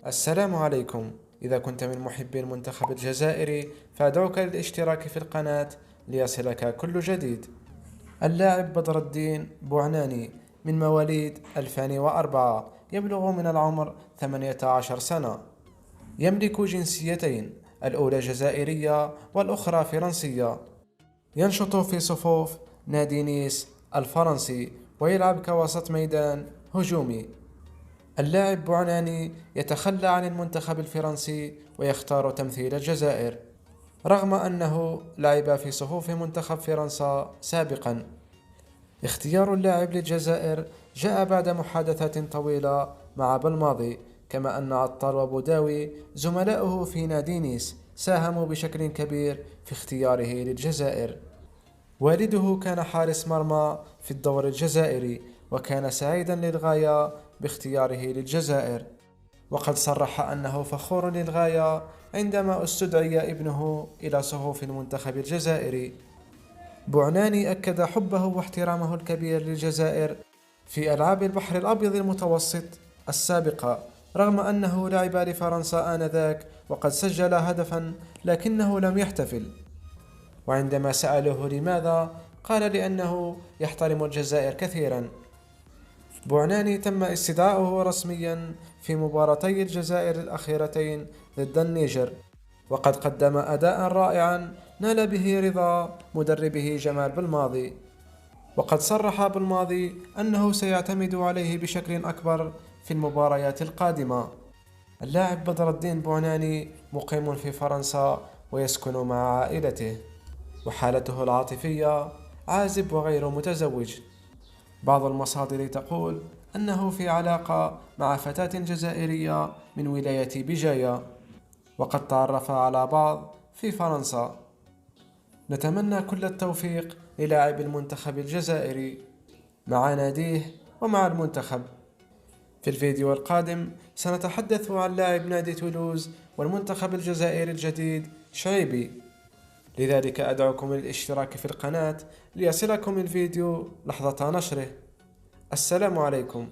السلام عليكم. إذا كنت من محبي المنتخب الجزائري فأدعوك للاشتراك في القناة ليصلك كل جديد. اللاعب بدر الدين بوعناني من مواليد 2004 يبلغ من العمر 18 سنة. يملك جنسيتين، الأولى جزائرية والأخرى فرنسية. ينشط في صفوف نادي نيس الفرنسي ويلعب كوسط ميدان هجومي. اللاعب بوعناني يتخلى عن المنتخب الفرنسي ويختار تمثيل الجزائر، رغم أنه لعب في صفوف منتخب فرنسا سابقا. اختيار اللاعب للجزائر جاء بعد محادثات طويلة مع بالماضي، كما أن عطار وبوداوي زملاؤه في نادي نيس ساهموا بشكل كبير في اختياره للجزائر. والده كان حارس مرمى في الدوري الجزائري، وكان سعيدا للغاية باختياره للجزائر، وقد صرح أنه فخور للغاية عندما استدعي ابنه إلى صفوف المنتخب الجزائري. بوعناني أكد حبه واحترامه الكبير للجزائر في ألعاب البحر الأبيض المتوسط السابقة، رغم أنه لعب لفرنسا آنذاك وقد سجل هدفا لكنه لم يحتفل. وعندما سألوه لماذا، قال لأنه يحترم الجزائر كثيرا. بوعناني تم استدعاؤه رسميا في مباراتي الجزائر الأخيرتين ضد النيجر، وقد قدم أداء رائعا نال به رضا مدربه جمال بالماضي، وقد صرح بالماضي أنه سيعتمد عليه بشكل أكبر في المباريات القادمة. اللاعب بدر الدين بوعناني مقيم في فرنسا ويسكن مع عائلته، وحالته العاطفية عازب وغير متزوج. بعض المصادر تقول أنه في علاقة مع فتاة جزائرية من ولاية بجاية، وقد تعرف على بعض في فرنسا. نتمنى كل التوفيق للاعب المنتخب الجزائري مع ناديه ومع المنتخب. في الفيديو القادم سنتحدث عن لاعب نادي تولوز والمنتخب الجزائري الجديد شعيبي، لذلك أدعوكم للاشتراك في القناة ليصلكم الفيديو لحظة نشره. السلام عليكم.